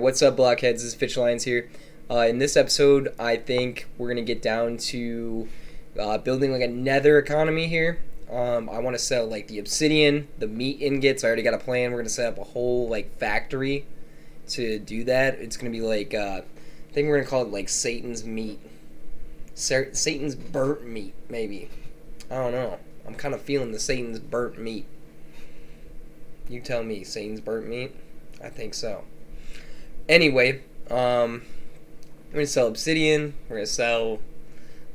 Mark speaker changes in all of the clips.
Speaker 1: What's up, blockheads? This is fitchlyons here. In this episode, I think we're gonna get down to building like a nether economy here. I want to sell like the obsidian, the meat ingots. I already got a plan. We're gonna set up a whole like factory to do that. It's gonna be like I think we're gonna call it like Satan's meat, Satan's burnt meat, maybe. I don't know. I'm kind of feeling the Satan's burnt meat. You tell me, Satan's burnt meat? I think so. Anyway, we're gonna sell obsidian. We're gonna sell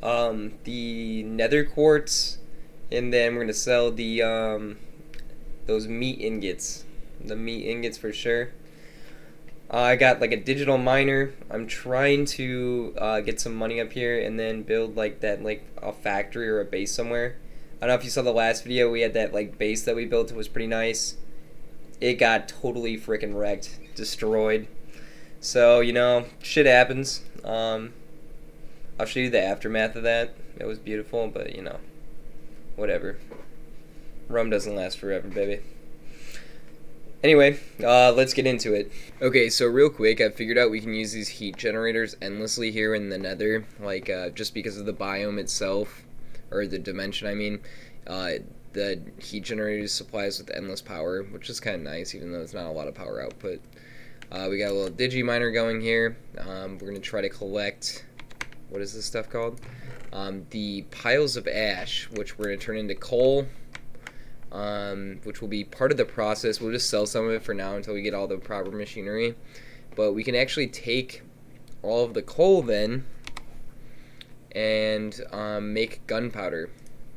Speaker 1: the nether quartz, and then we're gonna sell the those meat ingots. The meat ingots for sure. I got like a digital miner. I'm trying to get some money up here and then build like that, like a factory or a base somewhere. I don't know if you saw the last video. We had that like base that we built. It was pretty nice. It got totally freaking wrecked, destroyed. So, you know, shit happens. I'll show you the aftermath of that. It was beautiful, but, you know, whatever. Rum doesn't last forever, baby. Anyway, let's get into it. Okay, so real quick, I figured out we can use these heat generators endlessly here in the nether, like, just because of the biome itself, or the dimension, I mean. The heat generators supply us with endless power, which is kind of nice, even though it's not a lot of power output. We got a little digi miner going here. We're going to try to collect, what is this stuff called? The piles of ash, which we're going to turn into coal, which will be part of the process. We'll just sell some of it for now until we get all the proper machinery. But we can actually take all of the coal then and make gunpowder.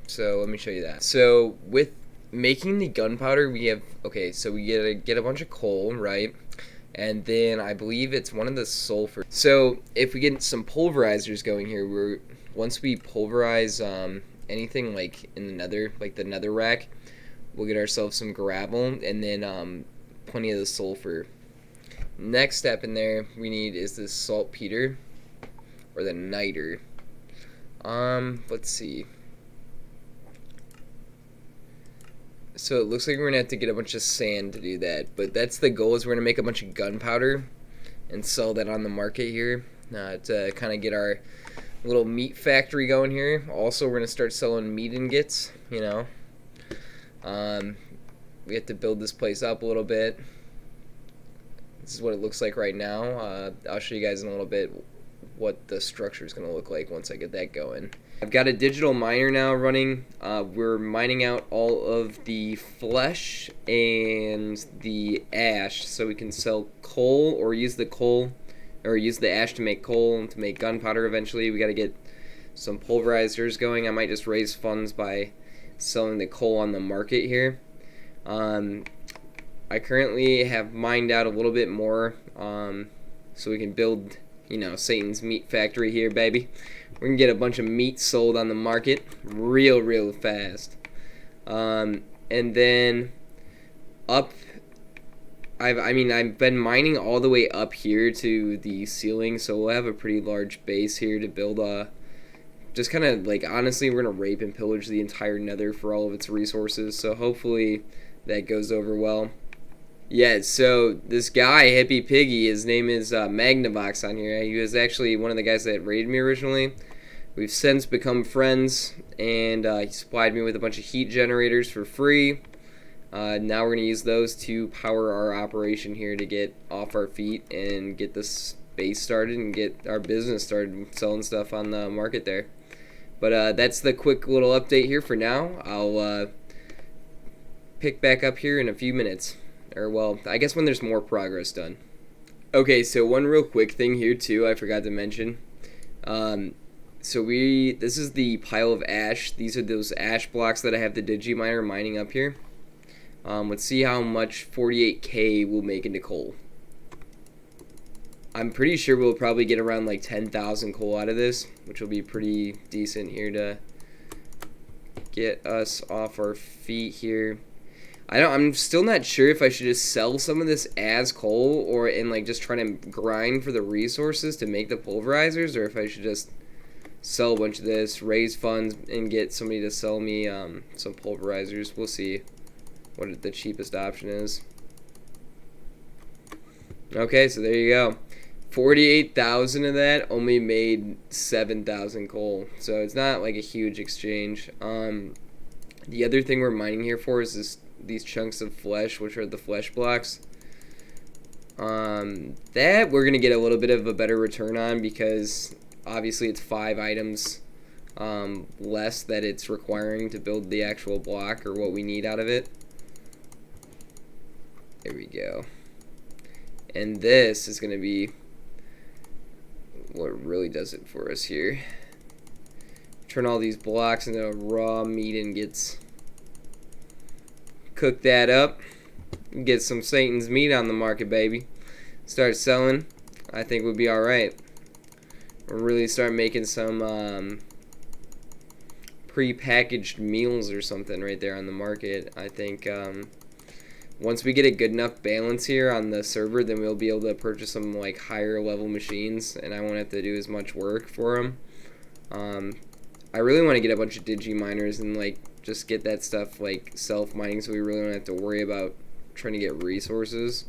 Speaker 1: So let me show you that. So with making the gunpowder, we have, okay, so we get a bunch of coal, right? And then I believe it's one of the sulfur. So if we get some pulverizers going here, once we pulverize anything like in the nether, like the nether rack, we'll get ourselves some gravel and then plenty of the sulfur. Next step in there we need is this saltpeter or the niter. Let's see. So it looks like we're going to have to get a bunch of sand to do that. But that's the goal, is we're going to make a bunch of gunpowder and sell that on the market here to kind of get our little meat factory going here. Also, we're going to start selling meat ingots, you know. We have to build this place up a little bit. This is what it looks like right now. I'll show you guys in a little bit what the structure is going to look like once I get that going. I've got a digital miner now running. We're mining out all of the flesh and the ash so we can sell coal, or use the ash to make coal and to make gunpowder eventually. We got to get some pulverizers going. I might just raise funds by selling the coal on the market here. I currently have mined out a little bit more so we can build, you know, Satan's meat factory here, baby. We're going to get a bunch of meat sold on the market real fast. And then up, I've been mining all the way up here to the ceiling, so we'll have a pretty large base here to build just kind of like, honestly, we're going to rape and pillage the entire nether for all of its resources, so hopefully that goes over well. Yeah, so this guy, Hippie Piggy, his name is Magnavox on here. He was actually one of the guys that raided me originally. We've since become friends, and he supplied me with a bunch of heat generators for free. Now we're going to use those to power our operation here to get off our feet and get this base started and get our business started selling stuff on the market there. But that's the quick little update here for now. I'll pick back up here in a few minutes. Or, well, I guess when there's more progress done. Okay, so one real quick thing here, too, I forgot to mention. This is the pile of ash. These are those ash blocks that I have the Digiminer mining up here. Let's see how much 48k will make into coal. I'm pretty sure we'll probably get around like 10,000 coal out of this, which will be pretty decent here to get us off our feet here. I'm still not sure if I should just sell some of this as coal and like just try to grind for the resources to make the pulverizers, or if I should just sell a bunch of this, raise funds, and get somebody to sell me some pulverizers. We'll see what the cheapest option is. Okay, so there you go. 48,000 of that only made 7,000 coal. So it's not like a huge exchange. The other thing we're mining here for is these chunks of flesh, which are the flesh blocks. That we're going to get a little bit of a better return on because obviously it's 5 items less that it's requiring to build the actual block or what we need out of it. There we go. And this is going to be what really does it for us here. Turn all these blocks into raw meat ingots. Cook that up. Get some Satan's meat on the market, baby. Start selling. I think we'll be alright. We'll really start making some pre-packaged meals or something right there on the market. I think once we get a good enough balance here on the server, then we'll be able to purchase some like higher level machines, and I won't have to do as much work for them. I really want to get a bunch of digiminers and like just get that stuff like self-mining, so we really don't have to worry about trying to get resources.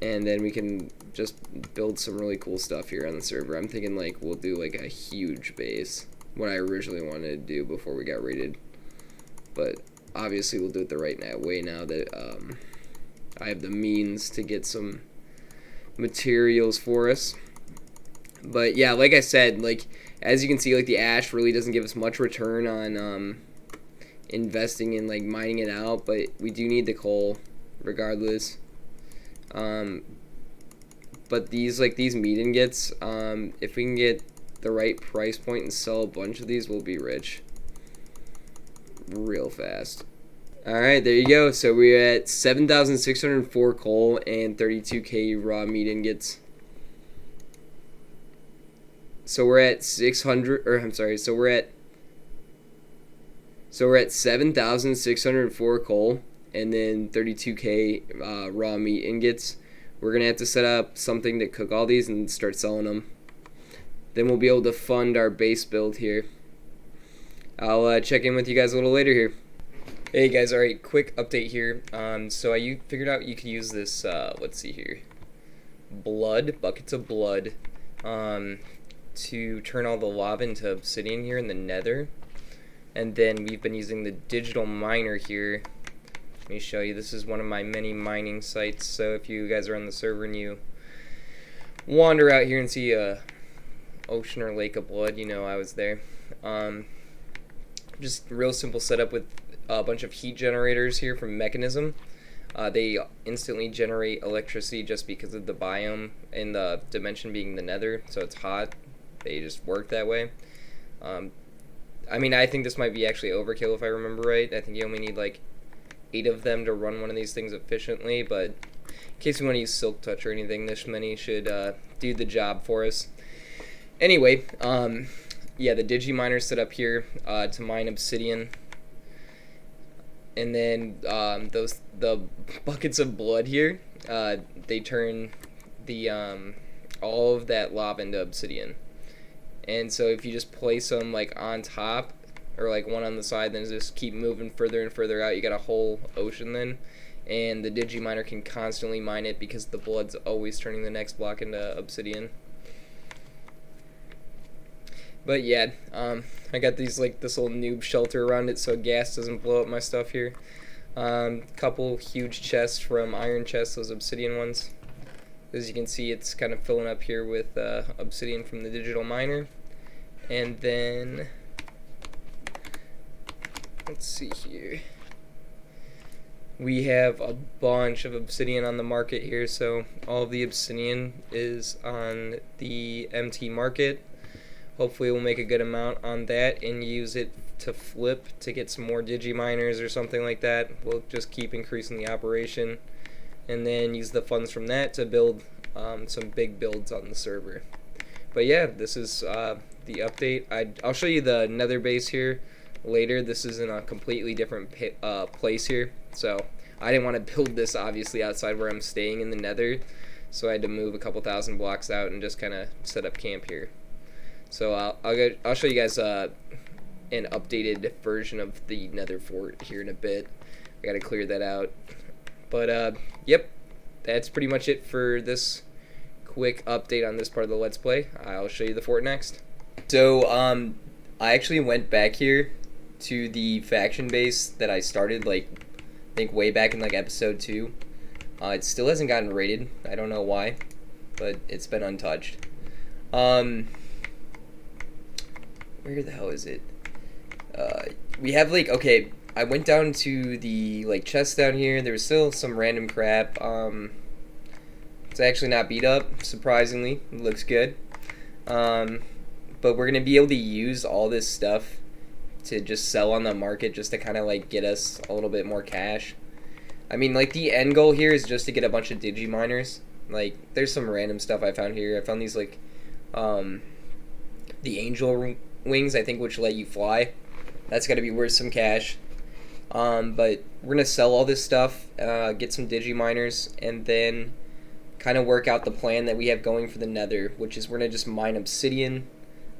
Speaker 1: And then we can just build some really cool stuff here on the server. I'm thinking like we'll do like a huge base, what I originally wanted to do before we got raided. But obviously we'll do it the right way now that I have the means to get some materials for us. But yeah, like I said, like as you can see, like the ash really doesn't give us much return on investing in like mining it out, but we do need the coal regardless. But these meat ingots, if we can get the right price point and sell a bunch of these, we'll be rich real fast. Alright, there you go. So we're at 7,604 coal and 32k raw meat ingots. So we're at 7,604 coal and then 32k raw meat ingots. We're gonna have to set up something to cook all these and start selling them. Then we'll be able to fund our base build here. I'll check in with you guys a little later here. Hey guys, alright, quick update here. So I figured out you could use this, let's see here, buckets of blood, to turn all the lava into obsidian here in the Nether. And then we've been using the digital miner here. Let me show you. This is one of my many mining sites. So if you guys are on the server and you wander out here and see a ocean or lake of blood, you know I was there. Just real simple setup with a bunch of heat generators here from Mechanism. They instantly generate electricity just because of the biome and the dimension being the Nether, so it's hot. They just work that way. I mean, I think this might be actually overkill if I remember right. I think you only need like 8 of them to run one of these things efficiently, but in case we want to use Silk Touch or anything, this many should do the job for us. Anyway, yeah, the digiminer set up here to mine obsidian. And then the buckets of blood here, they turn the all of that lava into obsidian. And so if you just place them like on top or like one on the side, then just keep moving further and further out, you got a whole ocean then. And the digiminer can constantly mine it because the blood's always turning the next block into obsidian. But yeah, I got these like this little noob shelter around it so gas doesn't blow up my stuff here. Couple huge chests from iron chests, those obsidian ones. As you can see, it's kind of filling up here with obsidian from the digital miner. And then let's see here. We have a bunch of obsidian on the market here, so all of the obsidian is on the MT market. Hopefully we'll make a good amount on that and use it to flip to get some more digiminers or something like that. We'll just keep increasing the operation and then use the funds from that to build some big builds on the server. But yeah, this is the update. I'll show you the Nether base here later. This is in a completely different place here, so I didn't want to build this obviously outside where I'm staying in the Nether, so I had to move a couple thousand blocks out and just kind of set up camp here. So I'll show you guys an updated version of the Nether fort here in a bit. I gotta clear that out. But yep, that's pretty much it for this quick update on this part of the Let's Play. I'll show you the fort next. So, I actually went back here to the faction base that I started, like, I think way back in, like, episode 2. It still hasn't gotten raided. I don't know why, but it's been untouched. Where the hell is it? We have, like, okay, I went down to the, like, chest down here. There was still some random crap. It's actually not beat up, surprisingly. It looks good. But we're going to be able to use all this stuff to just sell on the market just to kind of, like, get us a little bit more cash. I mean, like, the end goal here is just to get a bunch of digiminers. Like, there's some random stuff I found here. I found these, like, the angel wings, I think, which let you fly. That's got to be worth some cash. But we're going to sell all this stuff, get some digiminers, and then kind of work out the plan that we have going for the Nether, which is we're going to just mine obsidian,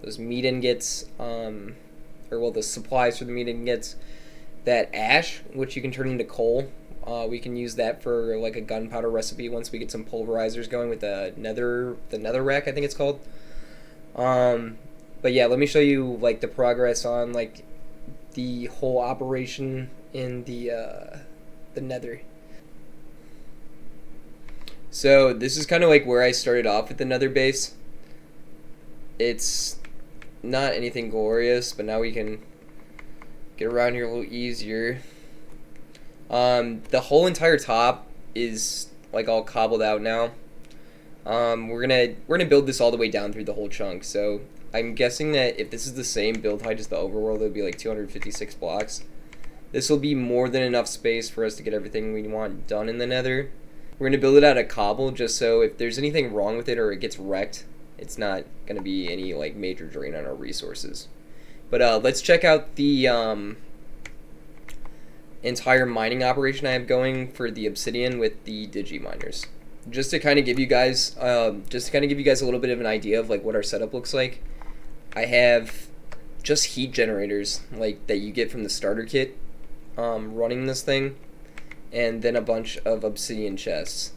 Speaker 1: those meat ingots, the supplies for the meat ingots, that ash, which you can turn into coal. We can use that for, like, a gunpowder recipe once we get some pulverizers going with the nether rack, I think it's called. But yeah, let me show you, like, the progress on, like, the whole operation in the Nether. So this is kind of like where I started off with the Nether base. It's not anything glorious, but now we can get around here a little easier. The whole entire top is, like, all cobbled out now. We're gonna build this all the way down through the whole chunk. So I'm guessing that if this is the same build height as the overworld, it would be like 256 blocks. This will be more than enough space for us to get everything we want done in the Nether. We're gonna build it out of cobble just so if there's anything wrong with it or it gets wrecked, it's not gonna be any, like, major drain on our resources. But let's check out the entire mining operation I have going for the obsidian with the digiminers. Just to kind of give you guys a little bit of an idea of, like, what our setup looks like. I have just heat generators, like, that you get from the starter kit, running this thing, and then a bunch of obsidian chests.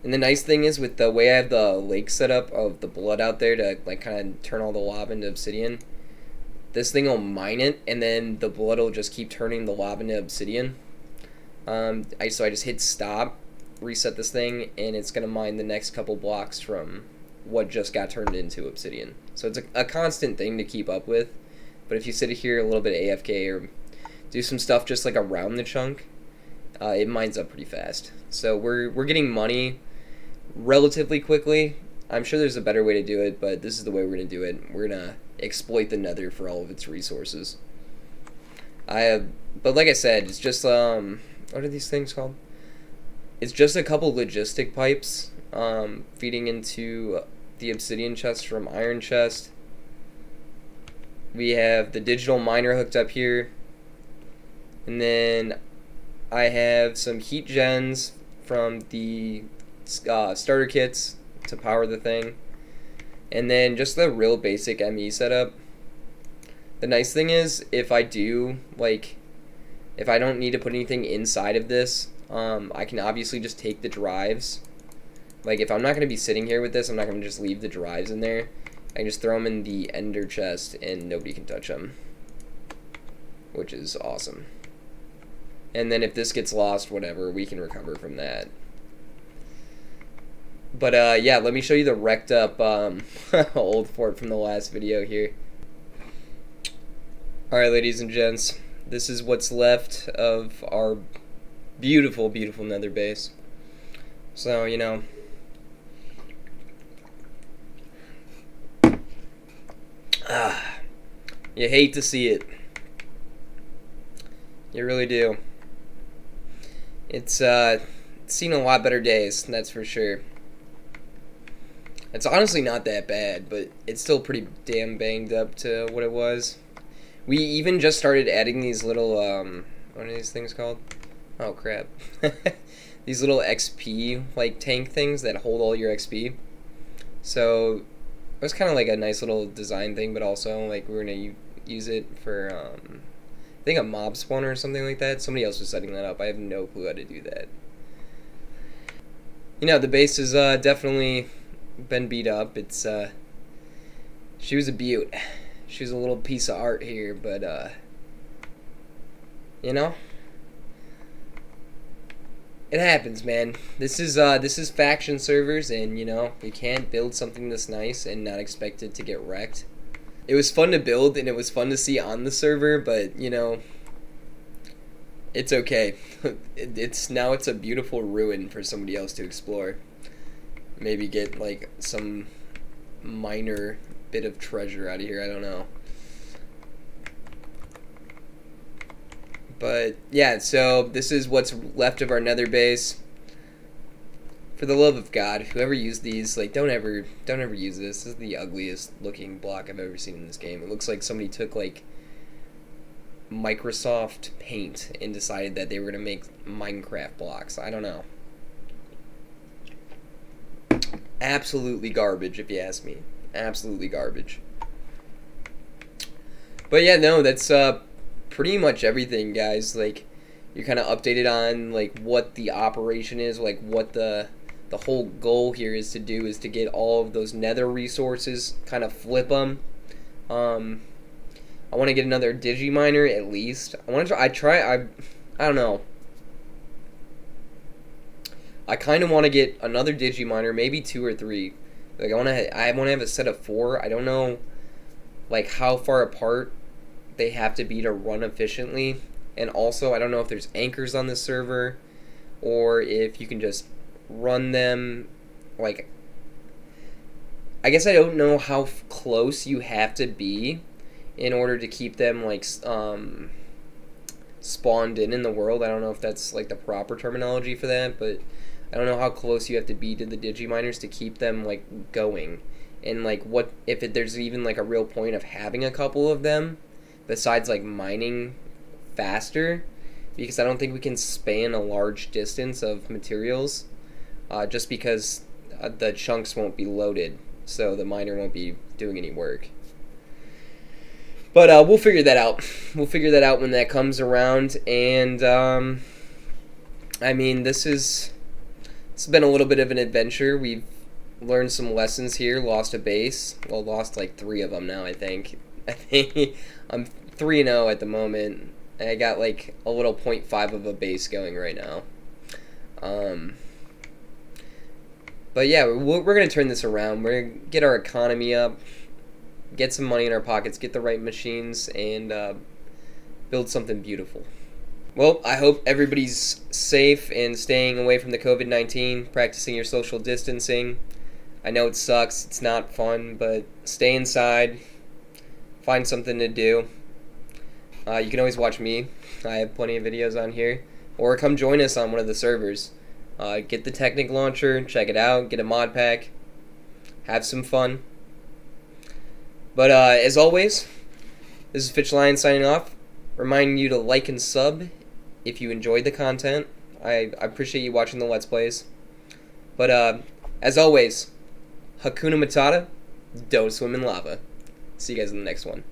Speaker 1: And the nice thing is, with the way I have the lake set up of the blood out there to, like, kind of turn all the lava into obsidian, this thing will mine it, and then the blood will just keep turning the lava into obsidian. So I just hit stop, reset this thing, and it's going to mine the next couple blocks from what just got turned into obsidian. So it's a constant thing to keep up with. But if you sit here a little bit AFK or do some stuff just, like, around the chunk, it mines up pretty fast. So we're getting money relatively quickly. I'm sure there's a better way to do it, but this is the way we're going to do it. We're going to exploit the Nether for all of its resources. But like I said, it's just, what are these things called? It's just a couple logistic pipes feeding into the obsidian chest from iron chest. We have the digital miner hooked up here. And then I have some heat gens from the starter kits to power the thing. And then just the real basic ME setup. The nice thing is, if I don't need to put anything inside of this, I can obviously just take the drives. Like, if I'm not going to be sitting here with this, I'm not going to just leave the drives in there. I can just throw them in the ender chest and nobody can touch them, which is awesome. And then if this gets lost, whatever, we can recover from that. But yeah, let me show you the wrecked up old fort from the last video here. Alright, ladies and gents, this is what's left of our beautiful, beautiful Nether base. So, you know, you hate to see it. You really do. It's seen a lot better days, that's for sure. It's honestly not that bad, but it's still pretty damn banged up to what it was. We even just started adding these little, what are these things called? Oh, crap. These little XP, like, tank things that hold all your XP. So, it was kind of like a nice little design thing, but also, like, we're going to use it for, I think a mob spawner or something like that. Somebody else was setting that up. I have no clue how to do that. You know, the base has definitely been beat up. It's she was a beaut. She was a little piece of art here, but you know, it happens, man. This is faction servers, and you know, you can't build something this nice and not expect it to get wrecked. It was fun to build and it was fun to see on the server, but you know, it's okay. It's a beautiful ruin for somebody else to explore. Maybe get like some minor bit of treasure out of here, I don't know. But yeah, so this is what's left of our nether base. For the love of God, whoever used these, like, don't ever use this. This is the ugliest looking block I've ever seen in this game. It looks like somebody took like Microsoft Paint and decided that they were gonna make Minecraft blocks. I don't know. Absolutely garbage, if you ask me. Absolutely garbage. But yeah, no, that's pretty much everything, guys. Like, you're kind of updated on like what the operation is, like what the whole goal here is to do is to get all of those nether resources, kind of flip them. I want to get another digiminer at least. I want to I don't know. I kind of want to get another digiminer, maybe 2 or 3. Like I want to have a set of 4. I don't know like how far apart they have to be to run efficiently, and also I don't know if there's anchors on this server or if you can just run them. Like, I guess I don't know how close you have to be in order to keep them like spawned in the world. I don't know if that's like the proper terminology for that, but I don't know how close you have to be to the digiminers to keep them like going, and like what if there's even like a real point of having a couple of them besides like mining faster, because I don't think we can span a large distance of materials just because the chunks won't be loaded, so the miner won't be doing any work. But we'll figure that out. We'll figure that out when that comes around. And I mean, it's been a little bit of an adventure. We've learned some lessons here. Lost a base. Well, lost like 3 of them now, I think. I'm 3-0 at the moment. And I got like a little 0.5 of a base going right now. But yeah, we're going to turn this around. We're going to get our economy up, get some money in our pockets, get the right machines, and build something beautiful. Well, I hope everybody's safe and staying away from the COVID-19, practicing your social distancing. I know it sucks, it's not fun, but stay inside, find something to do. You can always watch me. I have plenty of videos on here. Or come join us on one of the servers. Get the Technic launcher, check it out, get a Modpack, have some fun. But as always, this is fitchlyons signing off, reminding you to like and sub if you enjoyed the content. I appreciate you watching the Let's Plays. But as always, Hakuna Matata, don't swim in lava. See you guys in the next one.